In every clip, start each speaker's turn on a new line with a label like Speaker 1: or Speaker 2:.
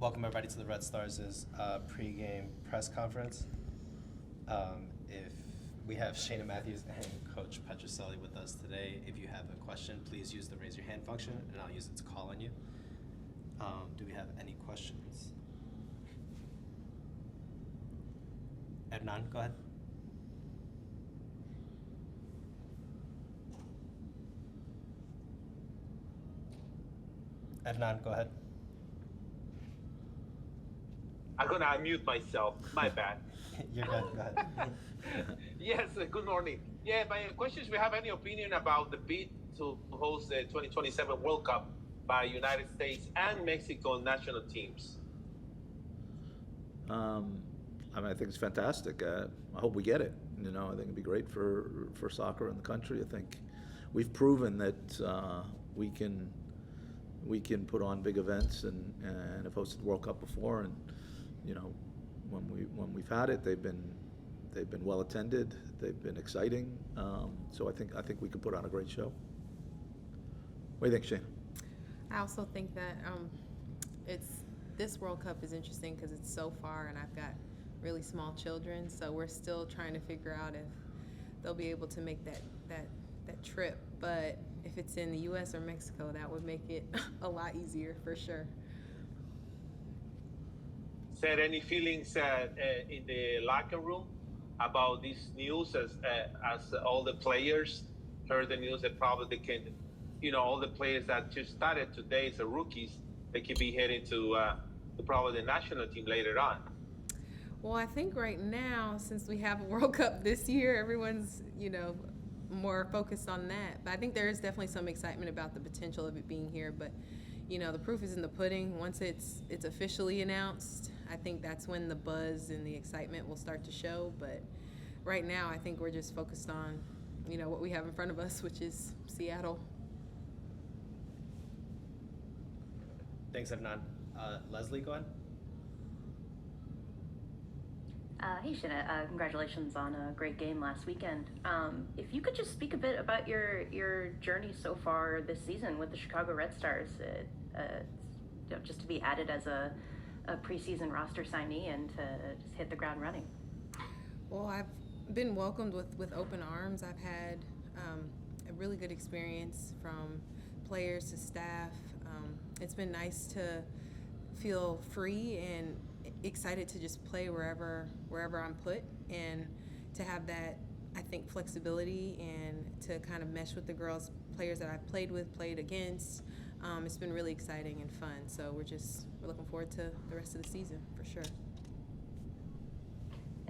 Speaker 1: Welcome everybody to the Red Stars' pregame press conference. If we have Cheyna Matthews and Coach Petrucelli with us today. If you have a question, please use the raise your hand function, and I'll use it to call on you. Do we have any questions? Hernan, go ahead. Hernan, go ahead.
Speaker 2: I'm gonna unmute myself. My bad.
Speaker 1: You're good. Go ahead.
Speaker 2: Yes. Good morning. Yeah. My question is: we have any opinion about the bid to host the 2027 World Cup by United States and Mexico national teams?
Speaker 3: I think it's fantastic. I hope we get it. I think it'd be great for soccer in the country. I think we've proven that we can put on big events and have hosted the World Cup before. And when we've had it, they've been well attended. They've been exciting. So I think we can put on a great show. What do you think, Shane?
Speaker 4: I also think that this World Cup is interesting because it's so far, and I've got really small children, so we're still trying to figure out if they'll be able to make that trip. But if it's in the U.S. or Mexico, that would make it a lot easier for sure.
Speaker 2: Said any feelings in the locker room about this news as all the players heard the news that probably they can, all the players that just started today, the rookies, they could be heading to probably the national team later on.
Speaker 4: Well, I think right now, since we have a World Cup this year, everyone's, more focused on that. But I think there is definitely some excitement about the potential of it being here. But, the proof is in the pudding. Once it's officially announced, I think that's when the buzz and the excitement will start to show. But right now, I think we're just focused on, what we have in front of us, which is Seattle.
Speaker 1: Thanks, Hernan. Leslie, go ahead.
Speaker 5: Hey, Cheyna. Congratulations on a great game last weekend. If you could just speak a bit about your journey so far this season with the Chicago Red Stars, just to be added as a preseason roster signee and to just hit the ground running.
Speaker 4: Well, I've been welcomed with open arms. I've had a really good experience from players to staff. It's been nice to feel free and excited to just play wherever I'm put, and to have that, I think, flexibility and to kind of mesh with the players that I've played against. It's been really exciting and fun. So we're looking forward to the rest of the season for sure.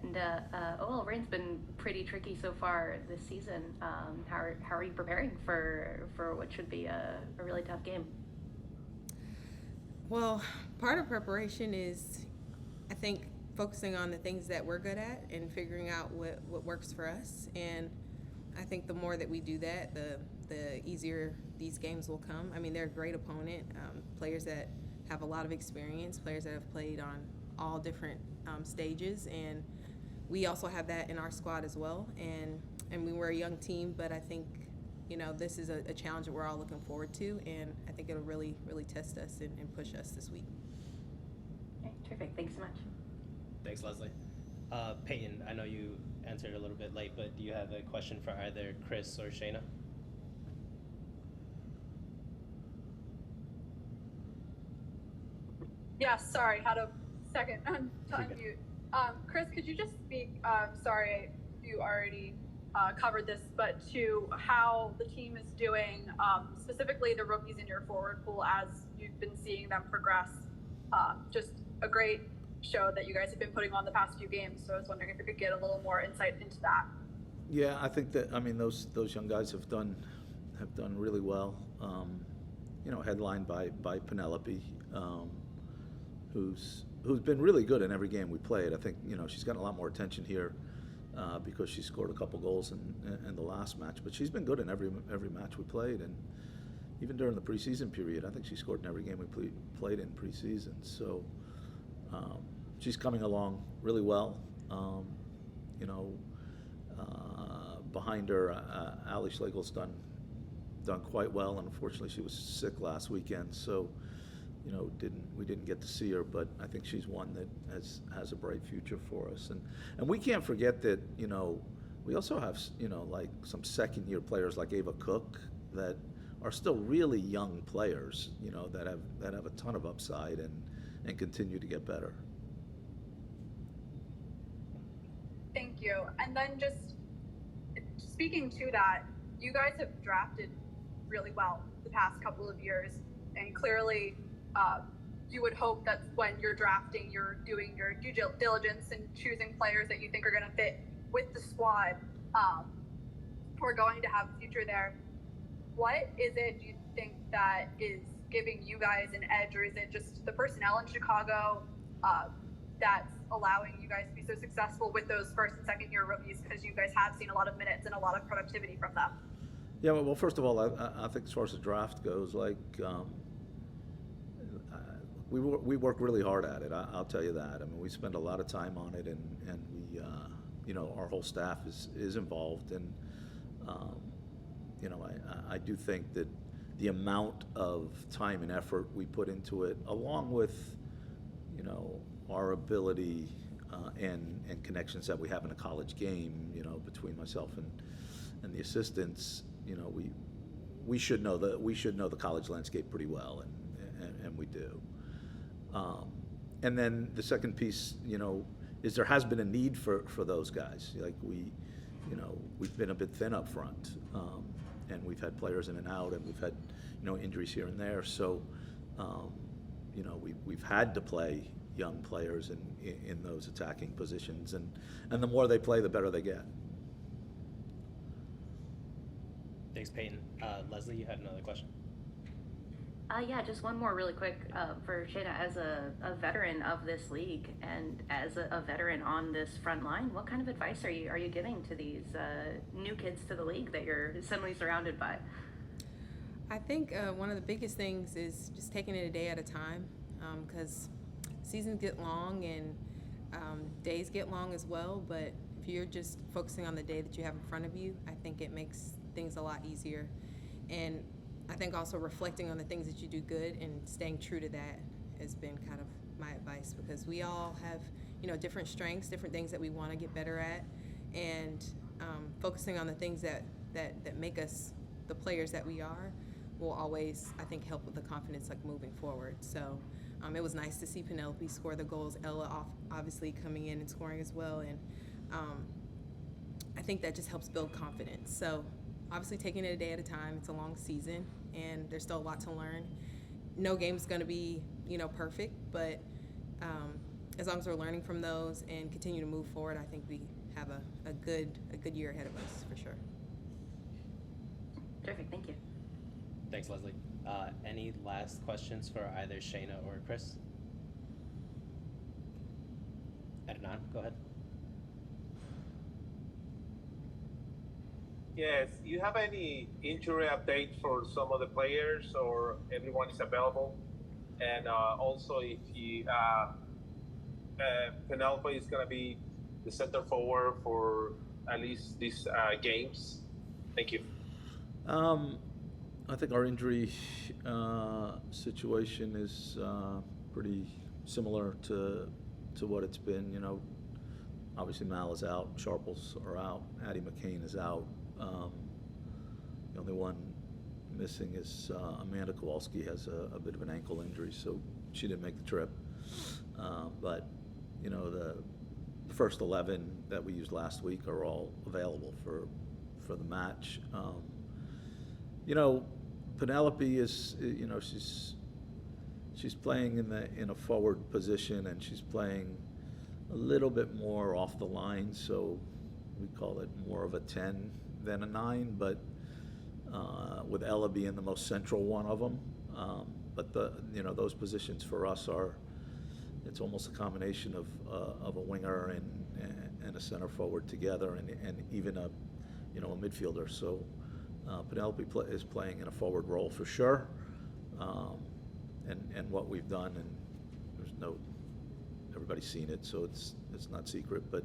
Speaker 5: And OL Reign's been pretty tricky so far this season. How are you preparing for what should be a really tough game?
Speaker 4: Well, part of preparation is, I think, focusing on the things that we're good at and figuring out what works for us. And I think the more that we do that, the easier these games will come. I mean, they're a great opponent, players that have a lot of experience, players that have played on all different stages. And we also have that in our squad as well. And we were a young team, but I think, this is a challenge that we're all looking forward to. And I think it'll really, really test us and push us this week.
Speaker 5: Okay, terrific. Thanks so much.
Speaker 1: Thanks, Leslie. Peyton, I know you answered a little bit late, but do you have a question for either Chris or Cheyna?
Speaker 6: Yeah, sorry, had a second to unmute. Chris, could you just speak, sorry, you already covered this, but to how the team is doing, specifically the rookies in your forward pool as you've been seeing them progress. Just a great show that you guys have been putting on the past few games, so I was wondering if you could get a little more insight into that.
Speaker 3: Yeah, I think that those young guys have done really well. Headlined by Penelope, who's been really good in every game we played. I think she's gotten a lot more attention here because she scored a couple goals in the last match, but she's been good in every match we played, and even during the preseason period, I think she scored in every game we played in preseason. So she's coming along really well. Behind her, Ali Schlegel's done quite well, and unfortunately she was sick last weekend. So we didn't get to see her, but I think she's one that has a bright future for us. And we can't forget that, we also have, like some second-year players like Ava Cook that are still really young players, that have a ton of upside and continue to get better.
Speaker 6: Thank you. And then just speaking to that, you guys have drafted really well the past couple of years, and clearly you would hope that when you're drafting, you're doing your due diligence and choosing players that you think are going to fit with the squad who are going to have a future there. What is it, do you think, that is giving you guys an edge, or is it just the personnel in Chicago that's allowing you guys to be so successful with those first and second year rookies, because you guys have seen a lot of minutes and a lot of productivity from them?
Speaker 3: Yeah, well, first of all, I think as far as the draft goes, we work really hard at it. I'll tell you that. I mean, we spend a lot of time on it, and we, our whole staff is involved, and I do think that the amount of time and effort we put into it, along with, our ability and connections that we have in a college game, between myself and the assistants, we should know the college landscape pretty well, and we do. And then the second piece, is there has been a need for those guys. Like we've been a bit thin up front, and we've had players in and out, and we've had, injuries here and there. So, we've had to play young players in those attacking positions, and the more they play, the better they get.
Speaker 1: Thanks, Peyton. Leslie, you had another question.
Speaker 5: Yeah, just one more really quick for Cheyna. As a veteran of this league and as a veteran on this front line, what kind of advice are you giving to these new kids to the league that you're suddenly surrounded by?
Speaker 4: I think one of the biggest things is just taking it a day at a time, because seasons get long and days get long as well, but if you're just focusing on the day that you have in front of you, I think it makes things a lot easier. And I think also reflecting on the things that you do good and staying true to that has been kind of my advice, because we all have, different strengths, different things that we want to get better at, and focusing on the things that make us the players that we are will always, I think, help with the confidence moving forward. So it was nice to see Penelope score the goals, Ella obviously coming in and scoring as well, and I think that just helps build confidence. So obviously taking it a day at a time. It's a long season, and there's still a lot to learn. No game's going to be, perfect, but as long as we're learning from those and continue to move forward, I think we have a good year ahead of us for sure.
Speaker 5: Terrific, thank you.
Speaker 1: Thanks, Leslie. Any last questions for either Cheyna or Chris? Adnan, go ahead.
Speaker 2: Yes, you have any injury update for some of the players, or everyone is available? And also, if Penelope is going to be the center forward for at least these games. Thank you.
Speaker 3: I think our injury situation is pretty similar to what it's been. Obviously Mal is out, Sharples are out, Addie McCain is out. The only one missing is Amanda Kowalski has a bit of an ankle injury, so she didn't make the trip. But the first 11 that we used last week are all available for the match. Penelope is, she's playing in a forward position, and she's playing a little bit more off the line, so we call it more of a 10 than a 9, but with Ella being the most central one of them. But those positions for us it's almost a combination of a winger and a center forward together, and even a midfielder. So Penelope is playing in a forward role for sure, and what we've done, and everybody's seen it, so it's not secret, but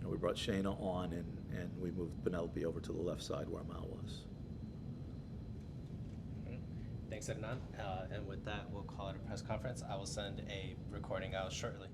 Speaker 3: we brought Cheyna on, and we moved Penelope over to the left side where Mal was.
Speaker 1: Thanks, Hernan. And with that, we'll call it a press conference. I will send a recording out shortly.